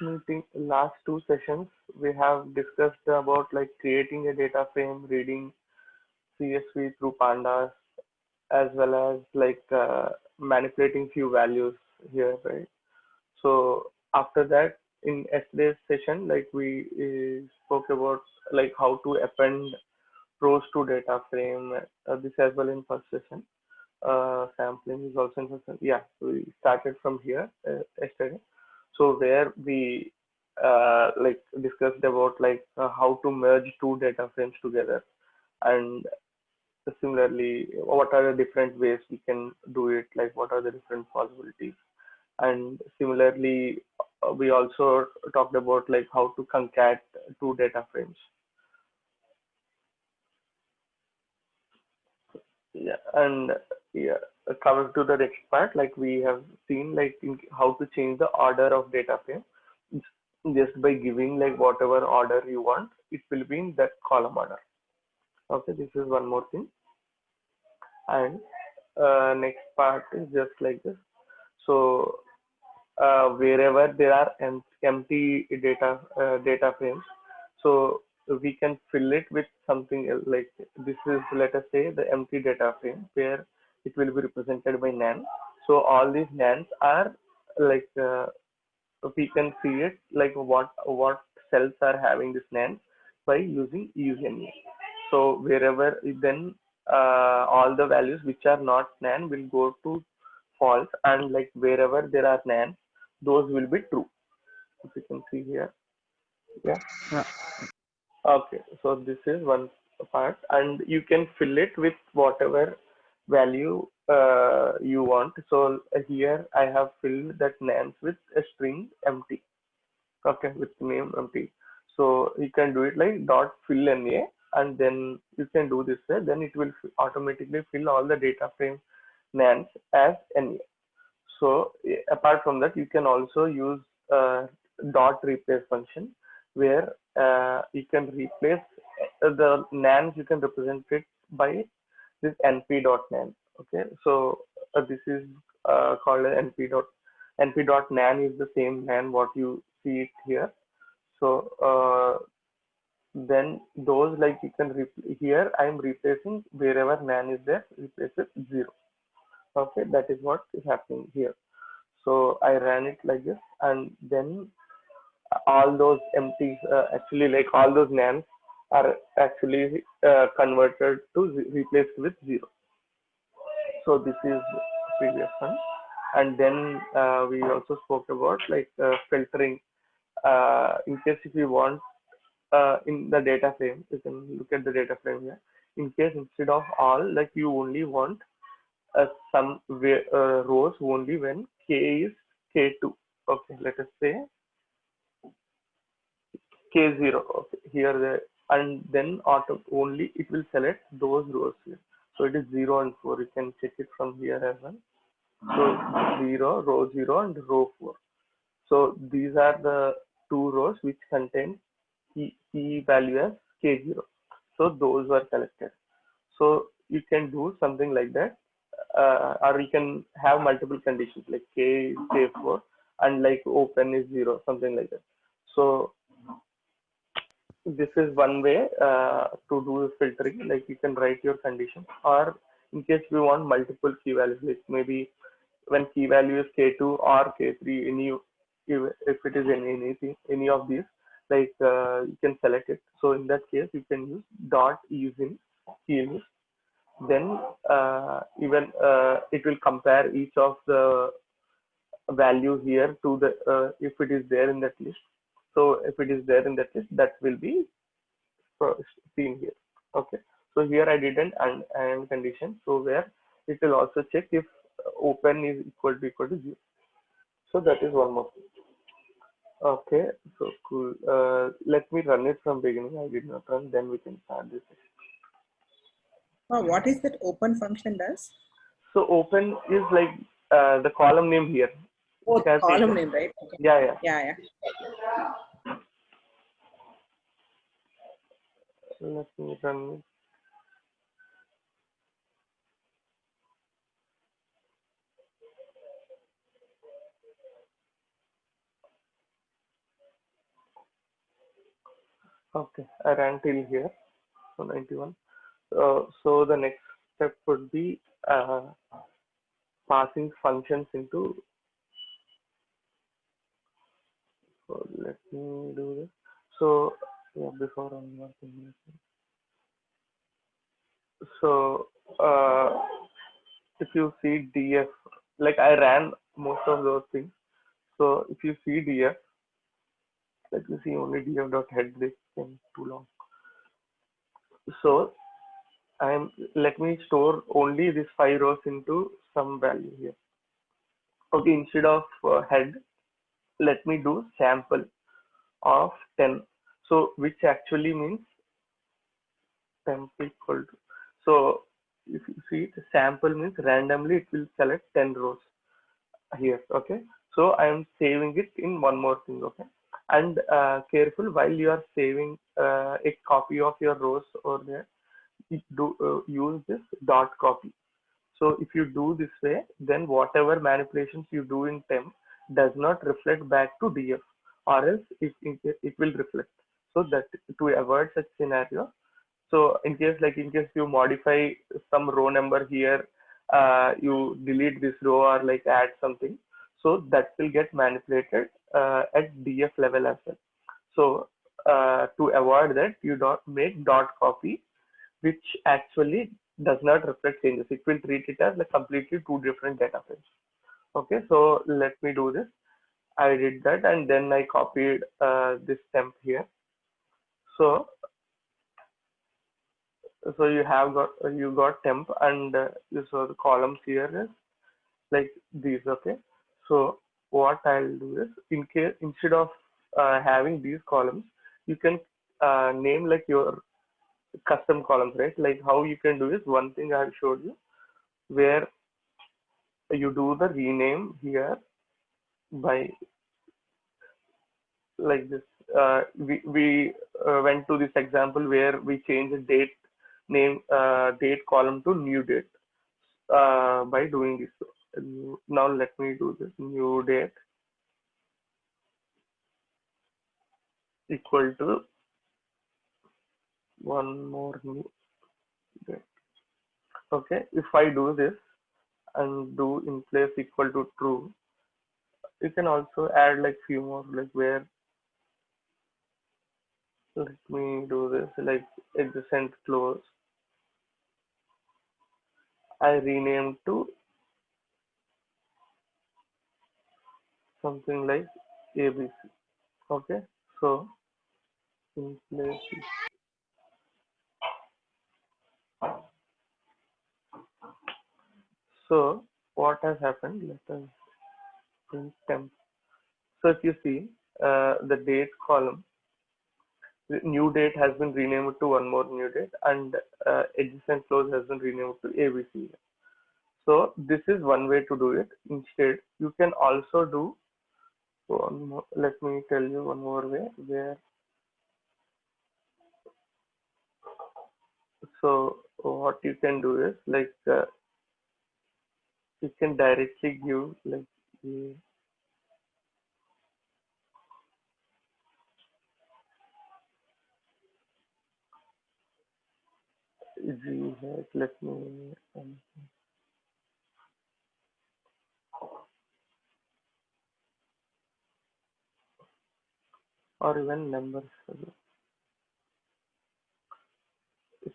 Meeting last two sessions, we have discussed about like creating a data frame, reading CSV through pandas, as well as like manipulating few values here, right? So after that, in yesterday's session, like we spoke about like how to append rows to data frame. This as well in first session. Sampling is also in first session. Yeah, we started from here yesterday. So where we like discussed about like how to merge two data frames together, and similarly what are the different ways we can do it, like what are the different possibilities. And similarly we also talked about like how to concat two data frames. Yeah, and yeah, coming to the next part, like we have seen like how to change the order of data frame. Just by giving like whatever order you want, it will be in that column order. Okay, this is one more thing. And next part is just like this. So wherever there are empty data frames, so we can fill it with something else. Like this is, let us say, the empty data frame where it will be represented by nan. So all these nans are like we can see it like what cells are having this nans by using UNA. So wherever then all the values which are not nan will go to false, and like wherever there are nan, those will be true. If you can see here, yeah. Yeah. Okay, so this is one part, and you can fill it with whatever value you want. So here I have filled that nans with a string empty. Okay, with name empty. So you can do it like dot fill NA, and then you can do this way. Then it will automatically fill all the data frame nans as NA. So apart from that, you can also use dot replace function where you can replace the nans. You can represent it by this np dot nan. Okay, so this is called as np dot nan is the same nan what you see it here. So then those like you can here I am replacing wherever nan is there, replace it 0. Okay, that is what is happening here. So I ran it like this, and then all those empties, actually like all those nans are actually converted to replaced with 0. So this is previous one. And then we also spoke about like filtering. In case if you want in the data frame, you can look at the data frame here. In case instead of all, like you only want some rows only when k is k2. Okay, let us say k0. Okay, here and then auto only it will select those rows here. So it is 0 and 4. You can check it from here as well. So 0, row 0 and row 4. So these are the two rows which contain key value as k0. So those were selected. So you can do something like that, or you can have multiple conditions like k is k4 and like open is 0, something like that. So this is one way to do filtering. Like you can write your condition, or in case we want multiple key values, like maybe when key value is k2 or k3, any if it is any of these, like you can select it. So in that case you can use dot using key list. Then even it will compare each of the value here to the if it is there in that list. So if it is there in that list, that will be seen here. Okay, so here I did an and condition, so where it will also check if open is equal to 0. So that is one more thing. Okay, so cool. Let me run it from beginning. I did not run, then we can start this. Oh, what is that open function does? So open is like the column name here. Oh, It has column taken. name, right? Okay. Yeah, yeah. Yeah. Let me run. Okay, I ran till here, so 91. So the next step would be passing functions into. So let me do this. So yeah, before I'm working. So if you see df, like I ran most of those things. So if you see df, let me see only df dot head. This thing too long. So I'm let me store only these 5 rows into some value here. Okay, instead of head, let me do sample of 10. So which actually means temp equal to. So if you see the sample means randomly it will select 10 rows here. Okay. So I am saving it in one more thing. Okay. And careful while you are saving a copy of your rows over there, use this dot copy. So if you do this way, then whatever manipulations you do in temp does not reflect back to df, or else it will reflect. So that to avoid such scenario, so in case you modify some row number here, you delete this row or like add something, so that will get manipulated at df level as well. So to avoid that, you don't make dot copy, which actually does not reflect changes. It will treat it as like completely two different data frames. Okay, so let me do this. I did that and then I copied this temp here. So you got temp and you saw the columns here is like these. Okay, so what I'll do is in case instead of having these columns, you can name like your custom columns, right? Like how you can do is one thing I have showed you where you do the rename here by like this. We went to this example where we changed the date name date column to new date by doing this. Now let me do this new date equal to one more new date. Okay, if I do this and do in place equal to true, you can also add like few more like where let me do this like adjacent close. I renamed to something like ABC. Okay, so in place. So what has happened? Let us print temp. So if you see the date column, the new date has been renamed to one more new date, and adjacent close has been renamed to ABC. So this is one way to do it. Instead, you can also do one more. Let me tell you one more way where. So what you can do is like you can directly give like a G hat. Let me or even numbers.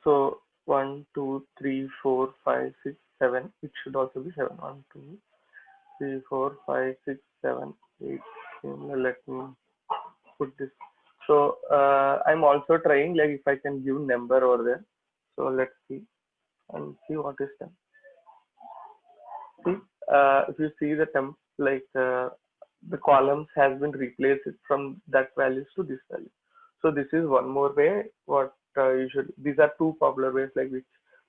So 1, 2, 3, 4, 5, 6, 7. It should also be 7. 1, 2, 3, 4, 5, 6, 7, 8. Let me put this. So I'm also trying like if I can give number over there. So let's see and see what is done. See, if you see the temp like the columns has been replaced from that values to this value. So this is one more way what you should. These are two popular ways like which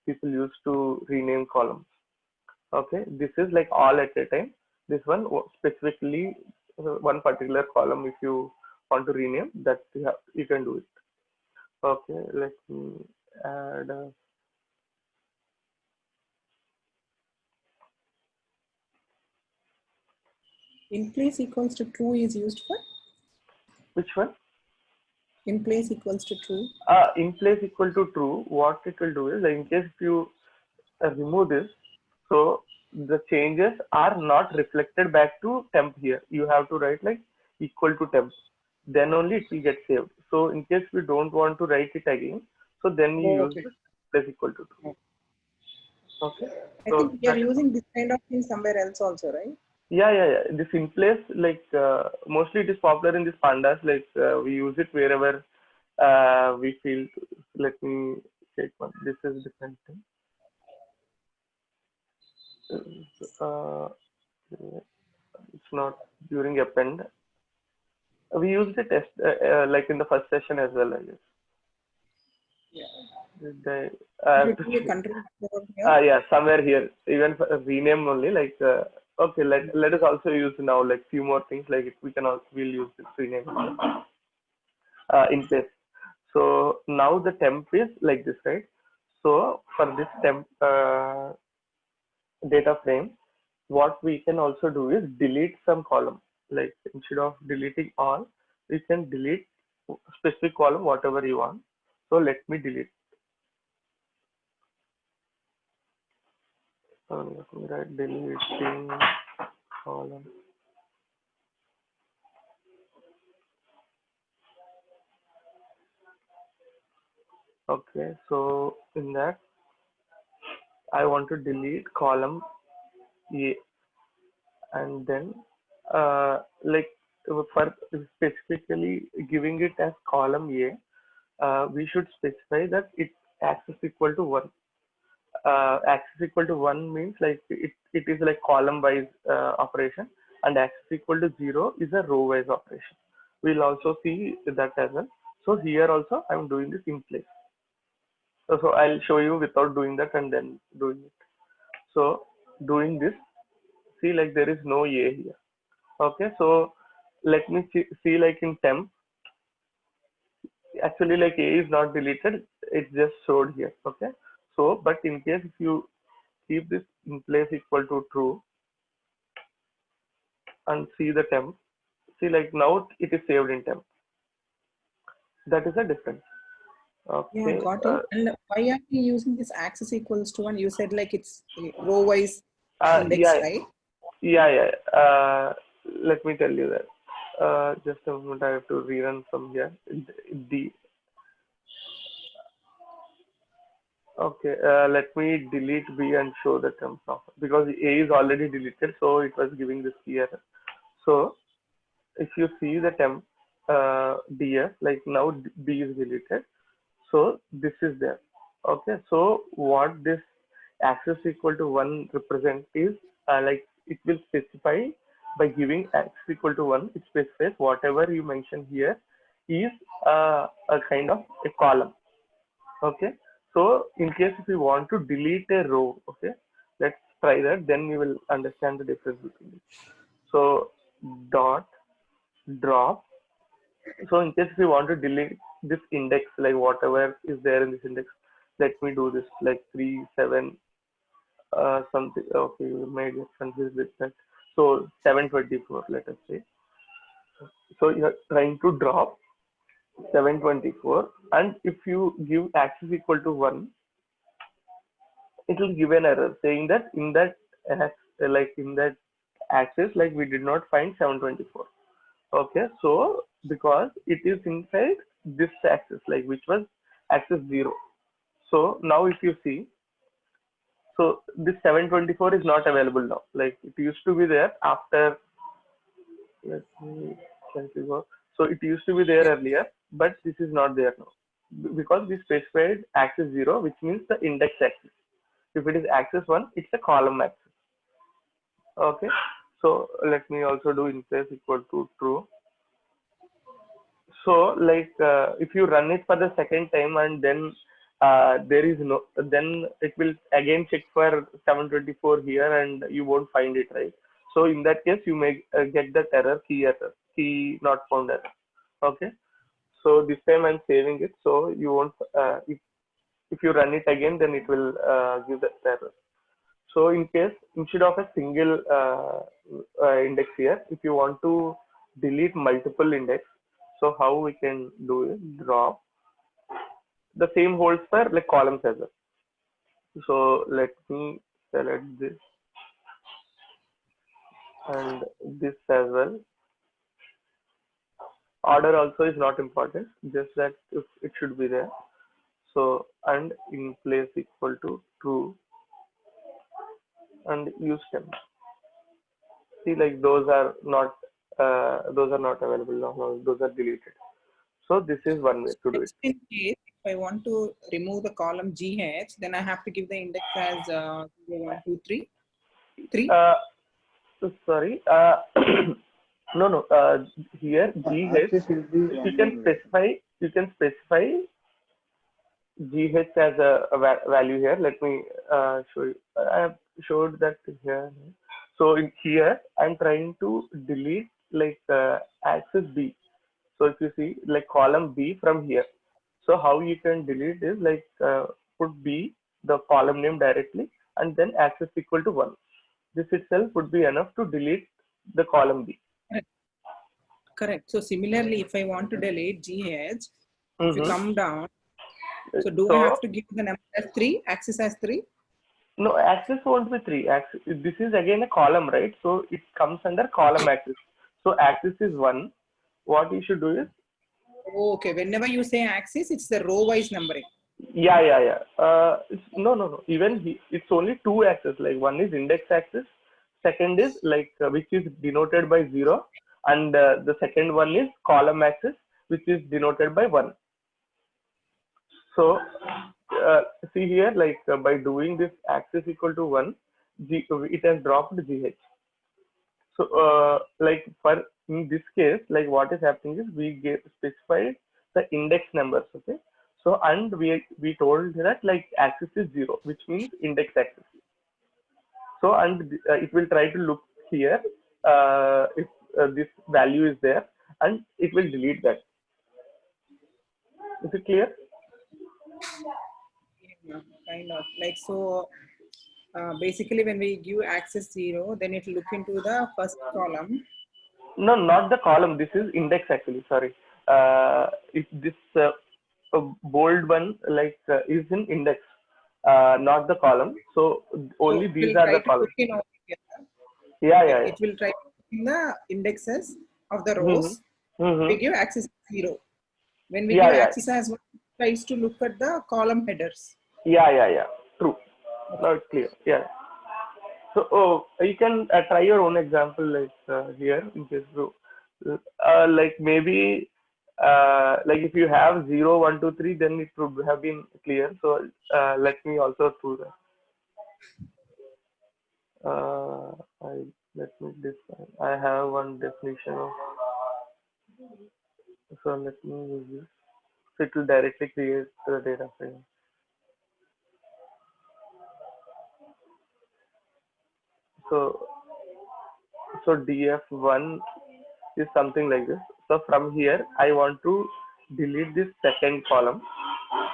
people use to rename columns. Okay, this is like all at a time. This one specifically one particular column. If you want to rename that, you can do it. Okay, let me add. In place equals to true is used for? Which one? In place equals to true. In place equal to true, what it will do is, like, in case if you remove this, so the changes are not reflected back to temp here. You have to write like equal to temp. Then only it will get saved. So in case we don't want to write it again, so then you Oh, use okay. this place equal to true. Okay. I So think we are that, using this kind of thing somewhere else also, right? yeah. This in place, like mostly it is popular in these pandas. Like we use it wherever we feel. Let me check one. This is different thing. Uh, it's not during append. We used it as, like in the first session as well, I guess. Yeah. Did I, You do a control over here. yeah, somewhere here. Even for rename only. Like okay, let us also use now like few more things. Like we can also we'll use this rename in place. So now the temp is like this, right? So for this temp data frame, what we can also do is delete some column. Like instead of deleting all, we can delete specific column, whatever you want. So let me delete. Let me write deleting column. Okay, so in that I want to delete column A, and then like for specifically giving it as column A, we should specify that it axis equal to 1. Axis equal to 1 means like it is like column wise operation, and axis equal to 0 is a row wise operation. We'll also see that as well. So here also I'm doing this in place. So I'll show you without doing that and then doing it. So doing this, see like there is no A here. Okay, so let me see like in temp, actually like A is not deleted, it's just showed here. Okay, so but in case if you keep this in place equal to true and see the temp, see like now it is saved in temp. That is a difference. Yeah, Okay, got it. And why are we using this axis equals to 1? You said like it's row wise index, yeah, right? yeah. Let me tell you that. Just a moment, I have to rerun from here. The Okay, let me delete B and show the terms now because A is already deleted, so it was giving this key error. So if you see the temp DS, like now B is deleted, so this is there. Okay, so what this axis equal to 1 represent is like it will specify by giving axis equal to 1, it specifies whatever you mention here is a kind of a column. Okay, so in case if you want to delete a row, okay, let's try that, then we will understand the difference between it. So dot drop. So in case if you want to delete this index, like whatever is there in this index, let me do this like 3 7 something. Okay, you may get confused with that. So 724, let us say. So you're trying to drop 724, and if you give axis equal to 1, it will give an error saying that in that like in that axis, like we did not find 724. Okay, so because it is inside this axis, like which was axis 0. So now if you see, so this 724 is not available now. Like it used to be there after, let me configure. So it used to be there Yeah. earlier, but this is not there now because we specified axis 0, which means the index axis. If it is axis 1, it's a column axis. Okay, so let me also do in place equal to true. So like if you run it for the second time and then there is no, then it will again check for 724 here and you won't find it, right? So in that case, you may get that error, key not found error. Okay, so this time I'm saving it, so you won't. If you run it again, then it will give the error. So in case instead of a single index here, if you want to delete multiple index, So how we can do it? Drop. The same holds for like columns as well. So let me select this and this as well. Order also is not important, just that if it should be there. So and in place equal to true and use them. See, like those are not available now. No, those are deleted. So this is one way to do it. Next, in case if I want to remove the column GH, then I have to give the index as 1, 2, 3. 3. Sorry. No, no. Here GH, you can specify. You can specify GH as a value here. Let me show you. I have showed that here. So in here, I'm trying to delete like axis B. So if you see like column B from here. So how you can delete is like put B, the column name directly, and then axis equal to 1. This itself would be enough to delete the column B. Correct. So similarly, if I want to delete GH, if you Mm-hmm. come down, so do I have to give the number as 3, axis as 3? No, axis won't be 3. Axis, this is again a column, right? So it comes under column axis. So axis is 1. What you should do is, Okay, whenever you say axis, it's the row-wise numbering. yeah. No. Even it's only 2 axes. Like one is index axis, second is like which is denoted by 0, and the second one is column axis, which is denoted by 1. So see here, like by doing this axis equal to 1, it has dropped GH. So like for in this case, like what is happening is we specified the index numbers, okay? So and we told that like axis is 0, which means index axis. So and it will try to look here if this value is there, and it will delete that. Is it clear? Yeah, kind of like so. Basically, when we give axis 0, then it will look into the first column. No, not the column. This is index actually. Sorry. If this bold one like is in index, not the column. So only So it these will are try the to look columns. in over here. Yeah. Okay, it will try to look in the indexes of the Mm-hmm. rows. We Mm-hmm. give axis 0. When we give Yeah. axis as 1, it tries to look at the column headers. Yeah. True. Now it's clear. Yeah. So you can try your own example like here in case you like maybe like if you have 0, 1, 2, 3, then it would have been clear. So let me also do that. I let me define. I have one definition of. So let me use this. So it will directly create the data frame. So df1 is something like this. So from here, I want to delete this second column.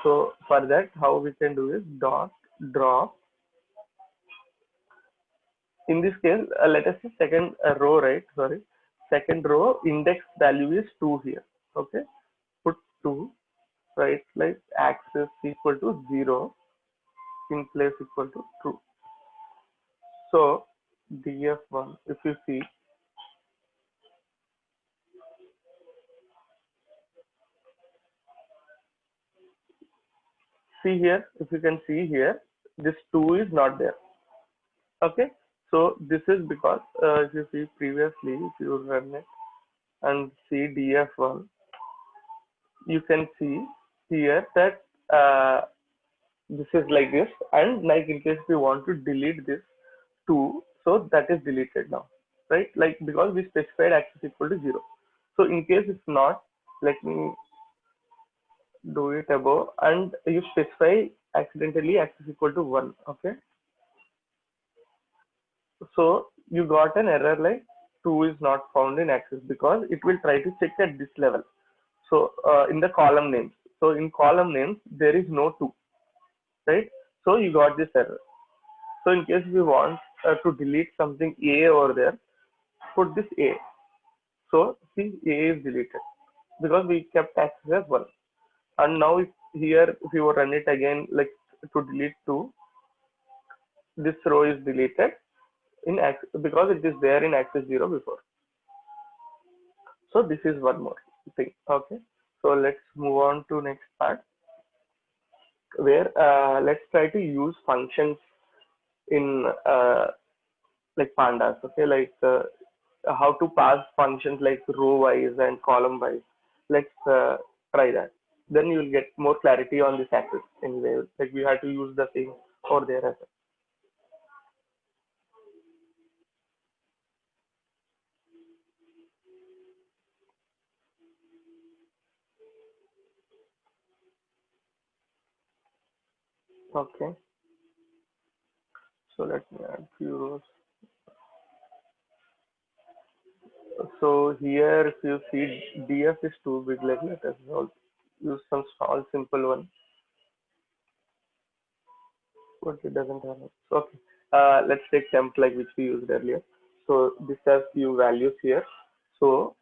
So for that, how we can do is dot drop. In this case, let us say second row, right? Sorry, second row index value is 2 here. Okay, put 2, right? Like axis equal to 0, in place equal to true. So df1, if you see here, if you can see here, this 2 is not there. Okay, so this is because if you see previously, if you run it and see df1, you can see here that this is like this, and like in case we want to delete this 2, so that is deleted now, right? Like because we specified axis equal to 0. So in case it's not, let me do it above, and you specify accidentally axis equal to 1. Okay, so you got an error like 2 is not found in axis because it will try to check at this level. So in the column names, so in column names there is no 2, right? So you got this error. So in case we want to delete something A over there, put this A. So see, A is deleted. because we kept access as 1. And now if here, if you run it again, like to delete 2, this row is deleted in access because it is there in access 0 before. So this is one more thing. Okay. So let's move on to next part where let's try to use functions in like pandas. Okay, like how to pass functions like row wise and column wise. Let's try that. Then you will get more clarity on this access anyway. Like we have to use the same over there as well. Okay. So let me add few rows. So here, if you see df is too big, like let us use some small simple one. But it doesn't have it. So, okay. Let's take temp like which we used earlier. So this has few values here. So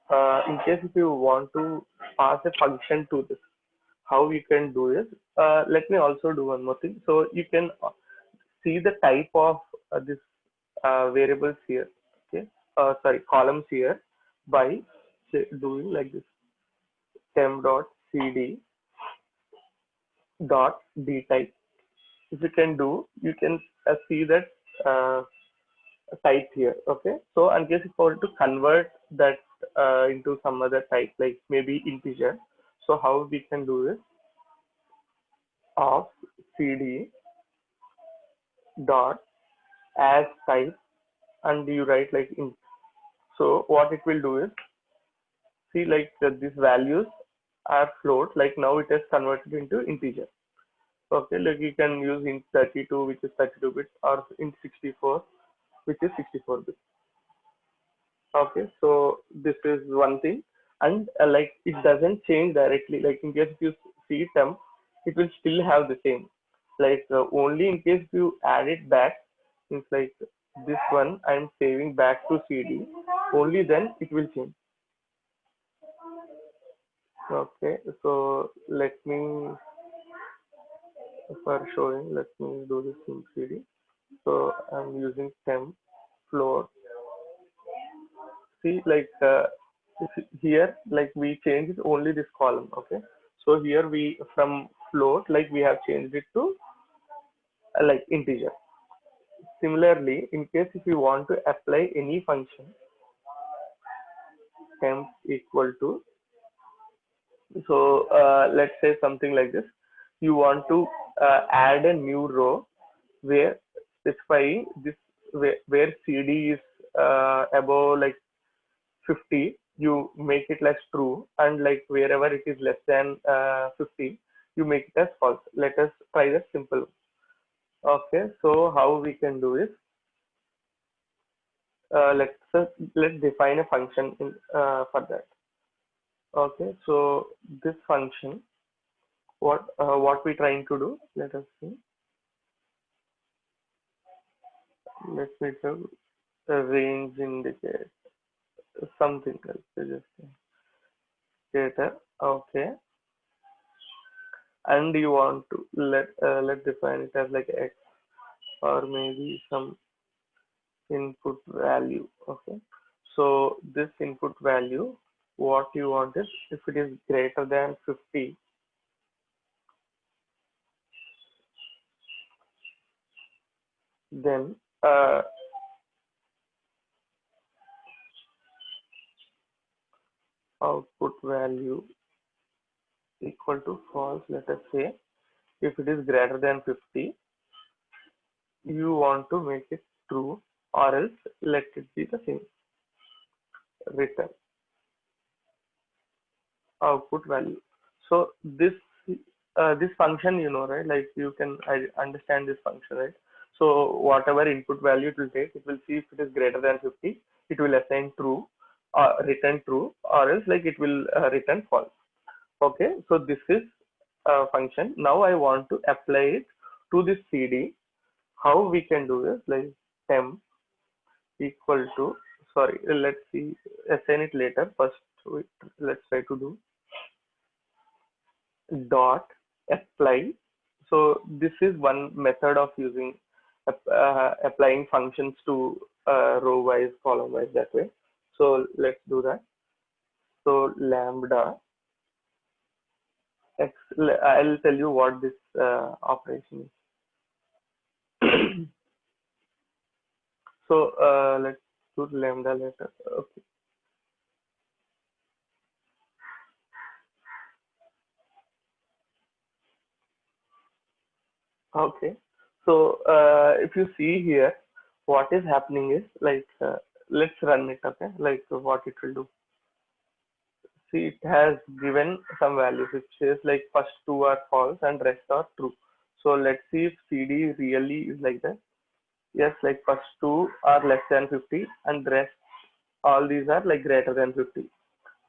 in case if you want to pass a function to this, how you can do is, let me also do one more thing. So you can see the type of this variables here. Okay. Sorry, columns here by doing like this temp dot cd dot d type. If you can do, you can see that type here. Okay, so in case if you want to convert that into some other type, like maybe integer, so how we can do is of cd dot as type, and you write like int. So what it will do is, see, like these values are float, like now it is converted into integer. Okay, like you can use int 32, which is 32 bits, or int 64, which is 64 bits. Okay, so this is one thing, and like it doesn't change directly. Like in case if you see temp, it will still have the same. Like only in case you add it back, it's like this one I'm saving back to CD. Only then it will change. Okay, so let me for showing. Let me do this in CD. So I'm using temp floor. See, like here, like we changed only this column. Okay, so here we from float, like we have changed it to like integer. Similarly, in case if you want to apply any function, temp equal to, so let's say something like this, you want to add a new row where specify this, where cd is above like 50, you make it as true, and like wherever it is less than 50, you make it as false. Let us try the simple. Okay, so how we can do is, let's define a function in for that. Okay, so this function, what we trying to do, let us see. Let me do a range indicate something else. Just data. Okay, and you want to let define it as like x, or maybe some input value. Okay, so this input value, what you want is, if it is greater than 50, then output value equal to false. Let us say if it is greater than 50, you want to make it true, or else let it be the same, return output value. So this function, you know, right? Like you can understand this function, right? So whatever input value it will take, it will see if it is greater than 50, it will assign true or return true, or else like it will return false. Okay, so this is a function. Now I want to apply it to this CD. How we can do this? Like temp equal to, sorry, let's see, assign it later. First, let's try to do. dot apply. So this is one method of using applying functions to row wise, column wise, that way. So let's do that. So lambda x, I'll tell you what this operation is. So let's do lambda later. Okay. Okay. So if you see here, what is happening is like let's run it. Okay. Like what it will do. See, it has given some values. It says like first two are false and rest are true. So let's see if CD really is like that. Yes, like first two are less than 50 and rest all these are like greater than 50.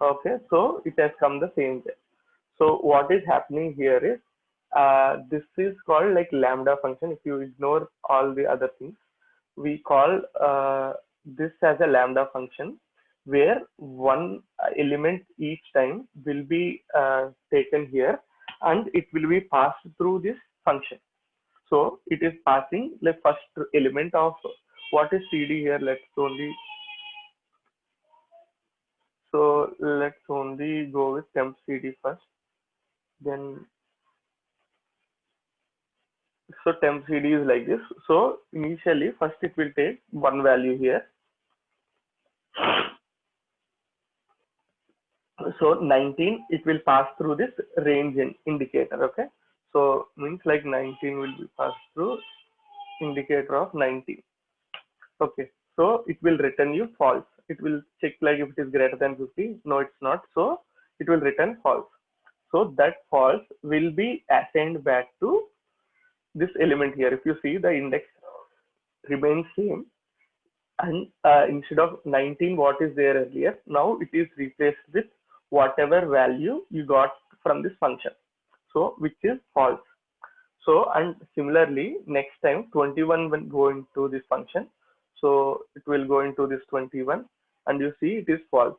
Okay, so it has come the same way. So what is happening here is this is called like lambda function. If you ignore all the other things, we call this as a lambda function where one element each time will be taken here and it will be passed through this function. So it is passing the first element of what is CD here. Let's only go with temp CD first. Then so temp CD is like this. So initially first it will take one value here. So 19 it will pass through this range indicator. Okay, so means like 19 will be passed through indicator of 19. Okay, so it will return you false. It will check like if it is greater than 50. No, it's not. So it will return false. So that false will be assigned back to this element here. If you see, the index remains same, and instead of 19 what is there earlier, now it is replaced with whatever value you got from this function, so which is false. So and similarly next time 21 will go into this function, so it will go into this 21 and you see it is false,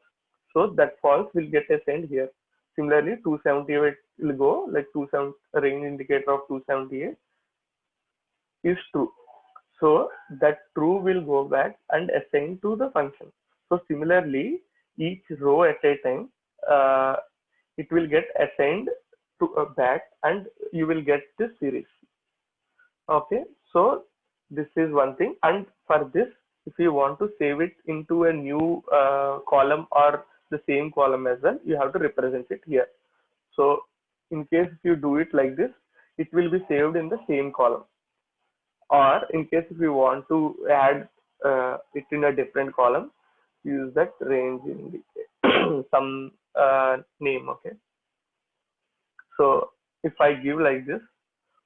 so that false will get assigned here. Similarly 278 will go like 27, range indicator of 278 is true. So that true will go back and assign to the function. So similarly, each row at a time, it will get assigned to a back and you will get this series. Okay, so this is one thing. And for this, if you want to save it into a new column or the same column as well, you have to represent it here. So in case if you do it like this, it will be saved in the same column. Or in case if you want to add it in a different column, use that range indicator some name. Okay, so if I give like this,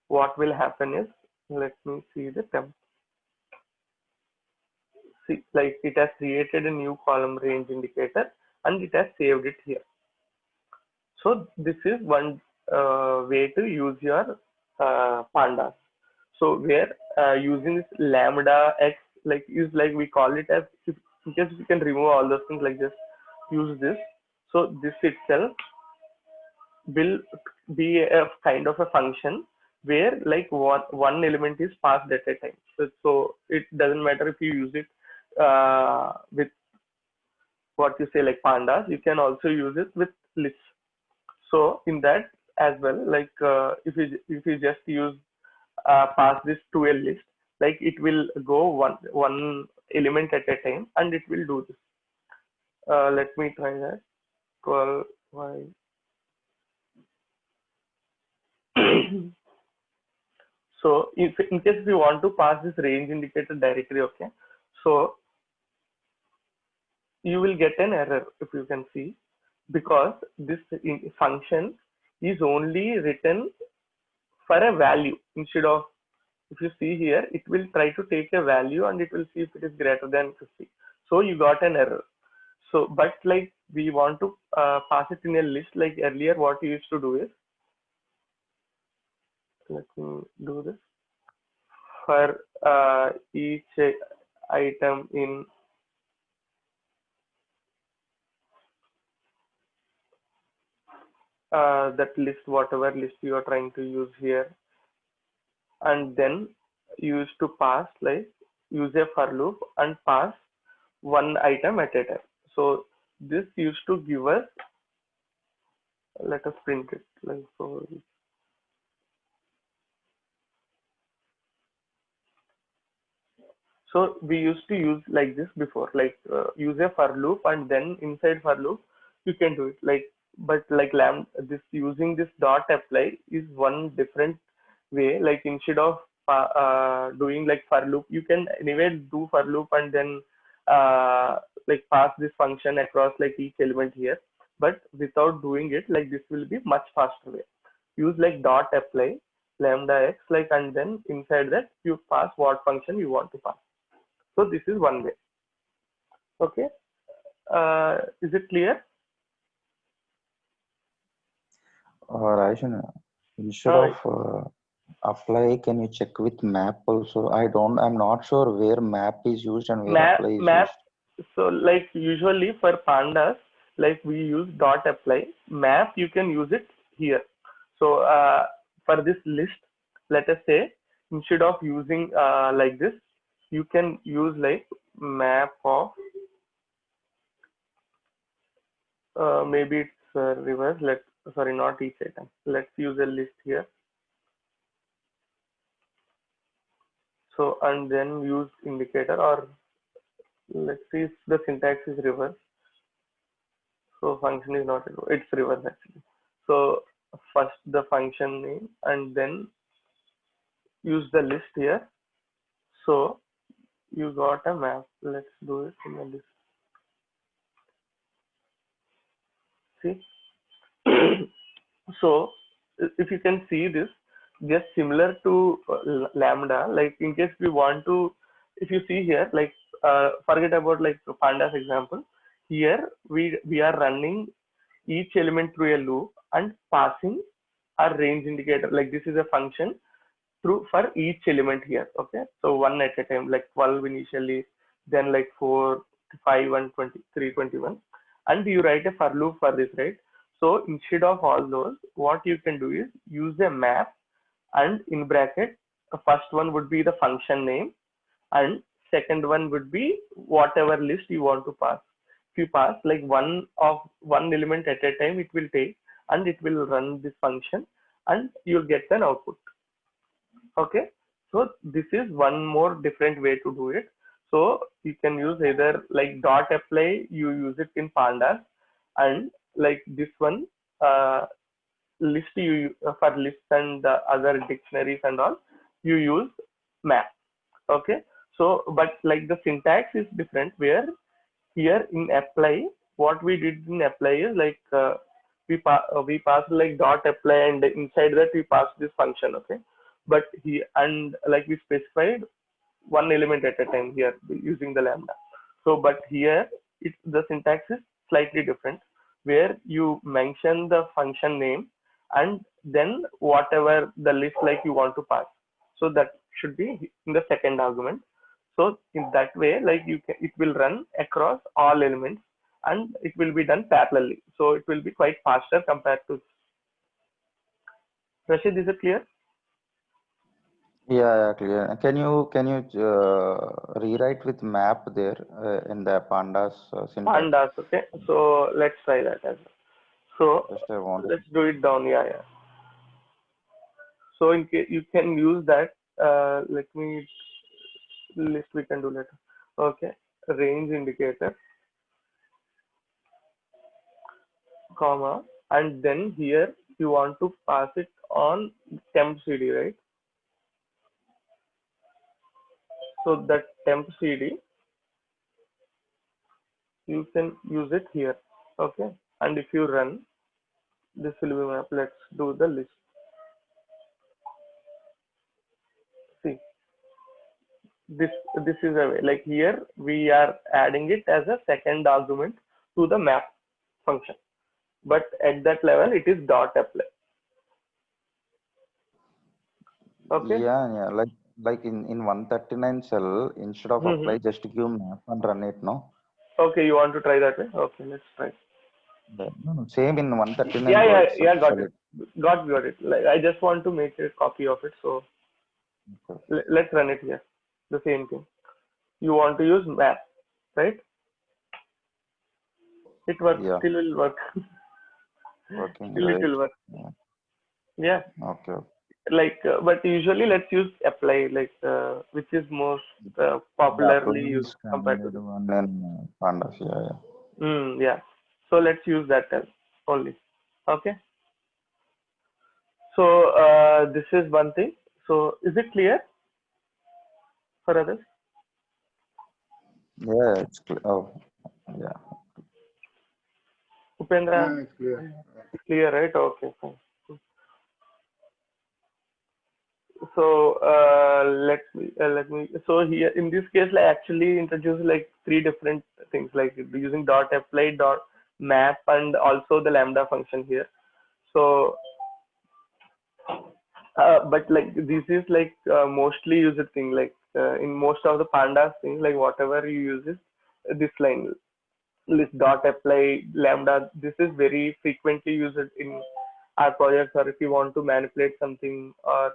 what will happen is, let me see the temp. See, like it has created a new column range indicator and it has saved it here. So this is one way to use your pandas. So where using this lambda x, like use like we call it as, if, in case we can remove all those things, like just use this. So this itself will be a kind of a function where like one element is passed at a time. So it doesn't matter if you use it with what you say like pandas, you can also use it with lists. So in that as well, like if you just use pass this to a list, like it will go one element at a time and it will do this. Let me try that. Call y. So if in case if you want to pass this range indicator directly, okay, so you will get an error if you can see, because this function is only written for a value instead of, if you see here, it will try to take a value and it will see if it is greater than 50. So you got an error. So, but like we want to pass it in a list, like earlier what you used to do is, let me do this. For each item in that list, whatever list you are trying to use here, and then use to pass, like use a for loop and pass one item at a time. So this used to give us, let us print it like so. So we used to use like this before, like use a for loop and then inside for loop you can do it like, but like lamb this using this dot apply is one different way. Like instead of doing like for loop, you can anyway do for loop and then like pass this function across like each element here. But without doing it like this will be much faster way. Use like dot apply lambda x like, and then inside that you pass what function you want to pass. So this is one way. Okay. Is it clear? Rajan, instead Uh, of apply, can you check with map also? I'm not sure where map is used and where apply is map. used. So like usually for pandas, like we use dot apply. Map you can use it here. So for this list, let us say instead of using like this, you can use like map of maybe it's reverse. Let sorry not each item. Let's use a list here. So and then use indicator, or let's see if the syntax is reverse. So function is not reverse, it's reverse actually. So first the function name and then use the list here. So you got a map. Let's do it in a list. See. So if you can see this, just similar to lambda, like in case we want to, if you see here, like forget about like pandas example. Here we are running each element through a loop and passing a range indicator. Like this is a function through for each element here. Okay, so one at a time, like 12 initially, then like 4, 5, and 23, 21, and you write a for loop for this, right? So instead of all those, what you can do is use a map, and in bracket, the first one would be the function name, and second one would be whatever list you want to pass. If you pass like one element at a time, it will take and it will run this function, and you'll get an output. Okay, so this is one more different way to do it. So you can use either like dot apply, you use it in pandas, and like this one list you for lists and other dictionaries and all, you use map. Okay, so but like the syntax is different, where here in apply, what we did in apply is like we pass like dot apply, and inside that we pass this function. Okay, but he and like we specified one element at a time here using the lambda. So but here the syntax is slightly different, where you mention the function name and then whatever the list like you want to pass. So that should be in the second argument. So in that way, like it will run across all elements and it will be done parallelly. So it will be quite faster compared to. Rashid, is it clear? Yeah, clear. Can you rewrite with map there in the pandas syntax? Pandas, okay. So let's try that as well. So Just I want. let's do it down. Yeah, yeah. So in case you can use that, let me list we can do later. Okay, range indicator, comma, and then here you want to pass it on temp cd, right? So that temp cd you can use it here. Okay, and if you run, this will be map. Let's do the list. See, this is a way, like here we are adding it as a second argument to the map function, but at that level it is dot apply. Okay. Yeah. Like in 139 cell, instead of apply, just give map and run it. No. Okay, you want to try that way? Okay, let's try. No, same in 139 Yeah, words. got Actually. it. Got it. Like I just want to make a copy of it, so let's run it here. The same thing. You want to use map, right? It works. Yeah, Still will work. working Still it right. will work. Yeah. Yeah. Okay. Like, but usually let's use apply, like, which is most The apply popularly used is compared to standard this. one and pandas. Yeah. Yeah. So let's use that as only. Okay. So this is one thing. So is it clear for others? Yeah, it's clear. Oh, yeah. Upendra, It's clear. it's clear, right? Okay, fine. So let me. So here in this case, I actually introduce like three different things, like using dot apply, dot map, and also the lambda function here. So but like this is like mostly used thing, like in most of the pandas things, like whatever you use is this line, list dot apply lambda. This is very frequently used in our projects, or if you want to manipulate something, or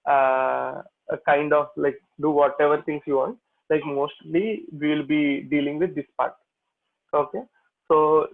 a kind of like do whatever things you want. Like mostly we will be dealing with this part. Okay. So